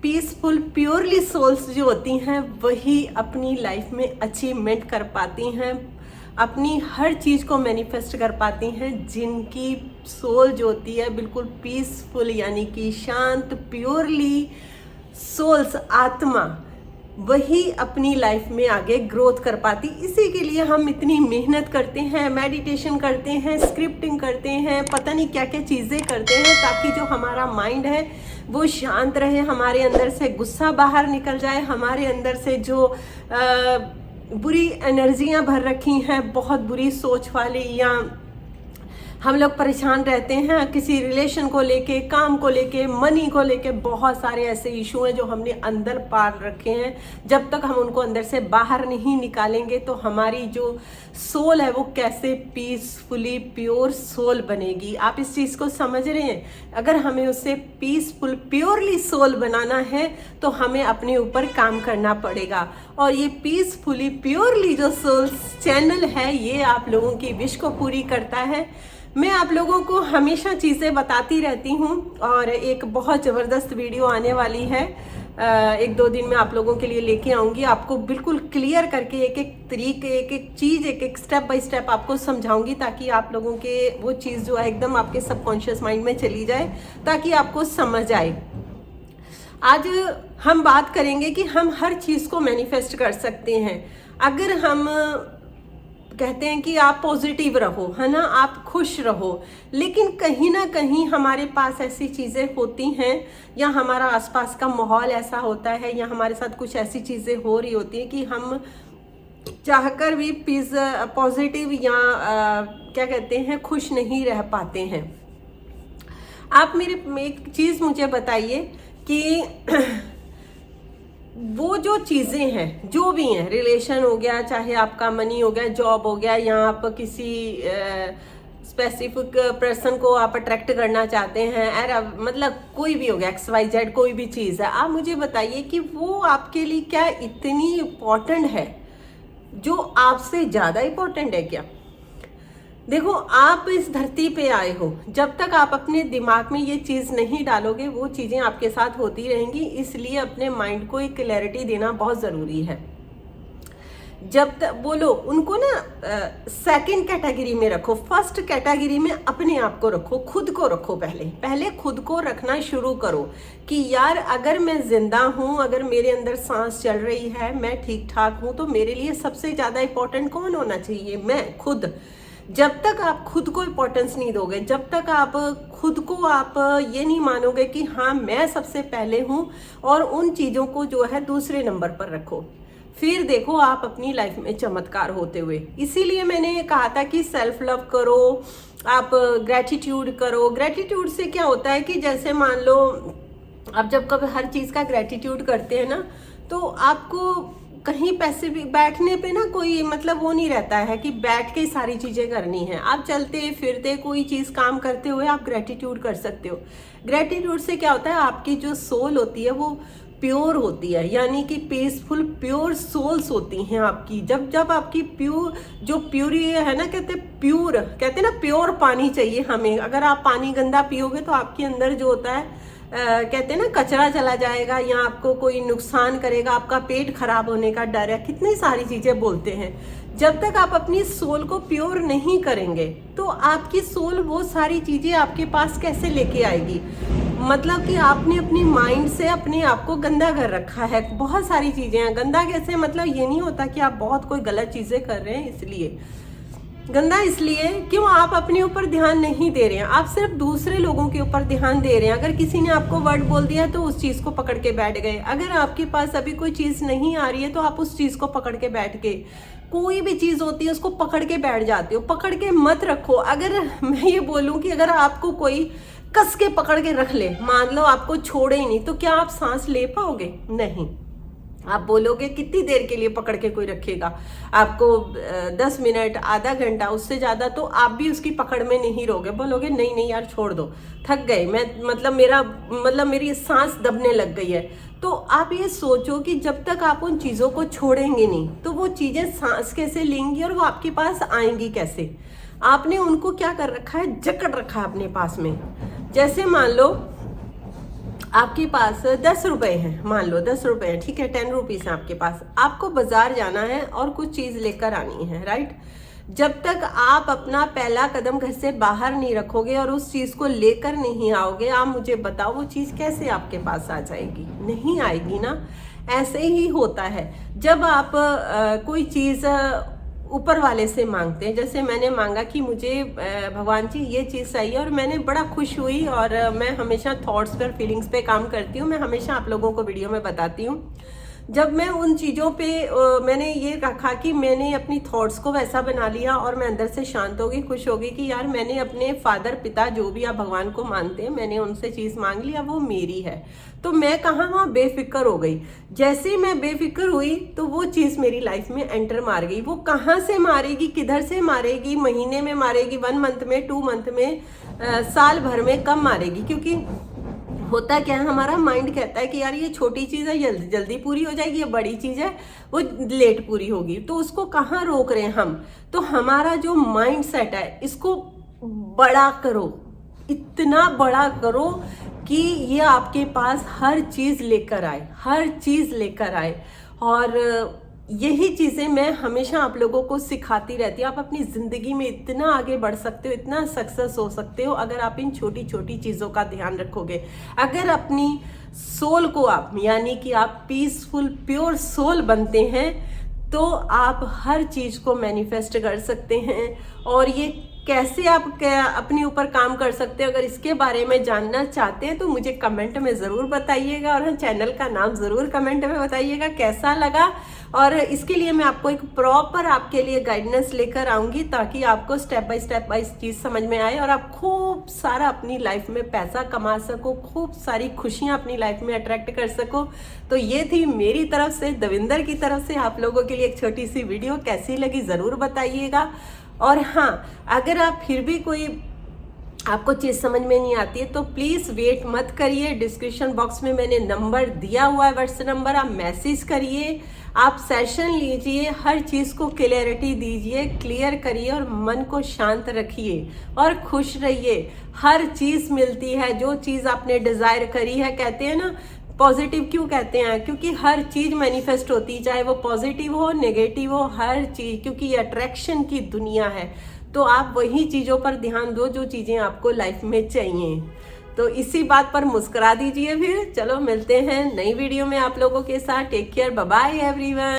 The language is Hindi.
पीसफुल प्योरली सोल्स जो होती हैं वही अपनी लाइफ में अचीवमेंट कर पाती हैं, अपनी हर चीज़ को मैनिफेस्ट कर पाती हैं। जिनकी सोल जो होती है बिल्कुल पीसफुल यानी कि शांत प्योरली सोल्स आत्मा, वही अपनी लाइफ में आगे ग्रोथ कर पाती। इसी के लिए हम इतनी मेहनत करते हैं, मेडिटेशन करते हैं, स्क्रिप्टिंग करते हैं, पता नहीं क्या क्या चीज़ें करते हैं ताकि जो हमारा माइंड है वो शांत रहे, हमारे अंदर से गुस्सा बाहर निकल जाए, हमारे अंदर से जो बुरी एनर्जियां भर रखी हैं, बहुत बुरी सोच वाली, या हम लोग परेशान रहते हैं किसी रिलेशन को लेके, काम को लेके, मनी को लेके, बहुत सारे ऐसे इशू हैं जो हमने अंदर पार रखे हैं। जब तक हम उनको अंदर से बाहर नहीं निकालेंगे तो हमारी जो सोल है वो कैसे पीसफुली प्योर सोल बनेगी। आप इस चीज़ को समझ रहे हैं? अगर हमें उससे पीसफुल प्योरली सोल बनाना है तो हमें अपने ऊपर काम करना पड़ेगा। और ये पीसफुली प्योरली जो सोल चैनल है ये आप लोगों की विश को पूरी करता है। मैं आप लोगों को हमेशा चीज़ें बताती रहती हूँ और एक बहुत ज़बरदस्त वीडियो आने वाली है, 1-2 दिन में आप लोगों के लिए लेके आऊँगी। आपको बिल्कुल क्लियर करके एक एक तरीके, एक एक चीज़, एक एक स्टेप बाय स्टेप आपको समझाऊंगी ताकि आप लोगों के वो चीज़ जो है एकदम आपके सबकॉन्शियस माइंड में चली जाए, ताकि आपको समझ आए। आज हम बात करेंगे कि हम हर चीज़ को मैनिफेस्ट कर सकते हैं अगर हम कहते हैं कि आप पॉजिटिव रहो, है ना, आप खुश रहो। लेकिन कहीं ना कहीं हमारे पास ऐसी चीज़ें होती हैं या हमारा आसपास का माहौल ऐसा होता है या हमारे साथ कुछ ऐसी चीज़ें हो रही होती हैं कि हम चाहकर भी पॉजिटिव या क्या कहते हैं खुश नहीं रह पाते हैं। आप मेरे एक चीज़ मुझे बताइए कि वो जो चीज़ें हैं जो भी हैं, रिलेशन हो गया, चाहे आपका मनी हो गया, जॉब हो गया, या आप किसी स्पेसिफिक पर्सन को आप अट्रैक्ट करना चाहते हैं, मतलब कोई भी हो गया, XYZ कोई भी चीज़ है, आप मुझे बताइए कि वो आपके लिए क्या इतनी इम्पोर्टेंट है, जो आपसे ज़्यादा इम्पोर्टेंट है क्या? देखो, आप इस धरती पे आए हो, जब तक आप अपने दिमाग में ये चीज़ नहीं डालोगे वो चीज़ें आपके साथ होती रहेंगी। इसलिए अपने माइंड को एक क्लैरिटी देना बहुत ज़रूरी है। जब तक बोलो उनको ना सेकंड कैटेगरी में रखो, फर्स्ट कैटेगरी में अपने आप को रखो, खुद को रखो। पहले खुद को रखना शुरू करो कि यार अगर मैं जिंदा हूँ, अगर मेरे अंदर सांस चल रही है, मैं ठीक ठाक हूँ, तो मेरे लिए सबसे ज़्यादा इम्पोर्टेंट कौन होना चाहिए? मैं खुद। जब तक आप खुद को इम्पोर्टेंस नहीं दोगे, जब तक आप खुद को आप ये नहीं मानोगे कि हाँ मैं सबसे पहले हूँ, और उन चीज़ों को जो है दूसरे नंबर पर रखो, फिर देखो आप अपनी लाइफ में चमत्कार होते हुए। इसीलिए मैंने कहा था कि सेल्फ लव करो, आप ग्रैटिट्यूड करो। ग्रैटिट्यूड से क्या होता है कि जैसे मान लो आप जब कभी हर चीज़ का ग्रैटिट्यूड करते हैं ना, तो आपको कहीं पैसे भी बैठने पे ना कोई मतलब वो नहीं रहता है कि बैठ के सारी चीज़ें करनी है। आप चलते फिरते कोई चीज़ काम करते हुए आप ग्रैटिट्यूड कर सकते हो। ग्रैटिट्यूड से क्या होता है, आपकी जो सोल होती है वो प्योर होती है, यानी कि पीसफुल प्योर सोल्स होती हैं आपकी। जब आपकी प्योर जो प्योरी है ना, कहते हैं ना प्योर पानी चाहिए हमें। अगर आप पानी गंदा पियोगे तो आपके अंदर जो होता है कहते हैं ना कचरा चला जाएगा या आपको कोई नुकसान करेगा, आपका पेट खराब होने का डर है, कितनी सारी चीज़ें बोलते हैं। जब तक आप अपनी सोल को प्योर नहीं करेंगे तो आपकी सोल वो सारी चीज़ें आपके पास कैसे लेके आएगी? मतलब कि आपने अपनी माइंड से अपने आप को गंदा कर रखा है। बहुत सारी चीज़ें हैं। गंदा कैसे, मतलब ये नहीं होता कि आप बहुत कोई गलत चीज़ें कर रहे हैं इसलिए गंदा, इसलिए क्यों आप अपने ऊपर ध्यान नहीं दे रहे हैं, आप सिर्फ दूसरे लोगों के ऊपर ध्यान दे रहे हैं। अगर किसी ने आपको वर्ड बोल दिया तो उस चीज़ को पकड़ के बैठ गए। अगर आपके पास अभी कोई चीज़ नहीं आ रही है तो आप उस चीज़ को पकड़ के बैठ गए। कोई भी चीज़ होती है उसको पकड़ के बैठ जाते हो, पकड़ के मत रखो। अगर मैं ये बोलूँ कि अगर आपको कोई कस के पकड़ के रख ले, मान लो आपको छोड़े ही नहीं, तो क्या आप सांस ले पाओगे? नहीं। आप बोलोगे कितनी देर के लिए पकड़ के कोई रखेगा आपको? 10 मिनट, आधा घंटा, उससे ज़्यादा तो आप भी उसकी पकड़ में नहीं रहोगे। बोलोगे नहीं नहीं यार छोड़ दो, थक गए मैं, मतलब मेरी सांस दबने लग गई है। तो आप ये सोचो कि जब तक आप उन चीज़ों को छोड़ेंगे नहीं तो वो चीज़ें सांस कैसे लेंगी और वो आपके पास आएंगी कैसे? आपने उनको क्या कर रखा है, जकड़ रखा है अपने पास में। जैसे मान लो आपके पास 10 रुपए हैं, मान लो 10 रुपए हैं, ठीक है, 10 रुपीज है आपके पास, आपको बाजार जाना है और कुछ चीज लेकर आनी है, राइट। जब तक आप अपना पहला कदम घर से बाहर नहीं रखोगे और उस चीज को लेकर नहीं आओगे, आप मुझे बताओ वो चीज कैसे आपके पास आ जाएगी? नहीं आएगी ना। ऐसे ही होता है जब आप कोई चीज ऊपर वाले से मांगते हैं। जैसे मैंने मांगा कि मुझे भगवान जी ये चीज़ चाहिए, और मैंने बड़ा खुश हुई, और मैं हमेशा थॉट्स पर, फीलिंग्स पे काम करती हूँ। मैं हमेशा आप लोगों को वीडियो में बताती हूँ, जब मैं उन चीज़ों पे मैंने ये रखा कि मैंने अपनी थॉट्स को वैसा बना लिया और मैं अंदर से शांत हो गई, खुश हो गई कि यार मैंने अपने फादर, पिता, जो भी आप भगवान को मानते हैं, मैंने उनसे चीज़ मांग लिया, वो मेरी है। तो मैं कहाँ वहाँ बेफिक्र हो गई। जैसे ही मैं बेफिक्र हुई तो वो चीज़ मेरी लाइफ में एंटर मार गई। वो कहाँ से मारेगी, किधर से मारेगी, महीने में मारेगी, 1 मंथ में, 2 मंथ में, साल भर में, कब मारेगी? क्योंकि होता क्या है, हमारा माइंड कहता है कि यार ये छोटी चीज़ है, जल्दी जल्दी पूरी हो जाएगी, ये बड़ी चीज़ है, वो लेट पूरी होगी। तो उसको कहाँ रोक रहे हैं हम? तो हमारा जो माइंड सेट है, इसको बड़ा करो, इतना बड़ा करो कि ये आपके पास हर चीज़ लेकर आए, हर चीज़ लेकर आए। और यही चीज़ें मैं हमेशा आप लोगों को सिखाती रहती हूँ। आप अपनी ज़िंदगी में इतना आगे बढ़ सकते हो, इतना सक्सेस हो सकते हो, अगर आप इन छोटी छोटी चीज़ों का ध्यान रखोगे। अगर अपनी सोल को आप, यानी कि आप पीसफुल प्योर सोल बनते हैं, तो आप हर चीज़ को मैनिफेस्ट कर सकते हैं। और ये कैसे आप अपने ऊपर काम कर सकते हो, अगर इसके बारे में जानना चाहते हैं तो मुझे कमेंट में ज़रूर बताइएगा, और चैनल का नाम ज़रूर कमेंट में बताइएगा कैसा लगा। और इसके लिए मैं आपको एक प्रॉपर आपके लिए गाइडेंस लेकर आऊँगी, ताकि आपको स्टेप बाय स्टेप चीज़ समझ में आए और आप खूब सारा अपनी लाइफ में पैसा कमा सको, खूब सारी खुशियाँ अपनी लाइफ में अट्रैक्ट कर सको। तो ये थी मेरी तरफ से, दविंदर की तरफ से आप लोगों के लिए एक छोटी सी वीडियो। कैसी लगी ज़रूर बताइएगा। और हाँ, अगर आप फिर भी कोई आपको चीज़ समझ में नहीं आती है तो प्लीज़ वेट मत करिए, डिस्क्रिप्शन बॉक्स में मैंने नंबर दिया हुआ है, व्हाट्सएप नंबर, आप मैसेज करिए, आप सेशन लीजिए, हर चीज़ को क्लियरिटी दीजिए, क्लियर करिए और मन को शांत रखिए और खुश रहिए। हर चीज़ मिलती है, जो चीज़ आपने डिज़ायर करी है। कहते हैं ना, पॉजिटिव क्यों कहते हैं? क्योंकि हर चीज़ मैनिफेस्ट होती, चाहे वो पॉजिटिव हो, नेगेटिव हो, हर चीज़, क्योंकि ये अट्रैक्शन की दुनिया है। तो आप वही चीज़ों पर ध्यान दो जो चीज़ें आपको लाइफ में चाहिए। तो इसी बात पर मुस्कुरा दीजिए। फिर चलो मिलते हैं नई वीडियो में आप लोगों के साथ। Take care, bye bye everyone.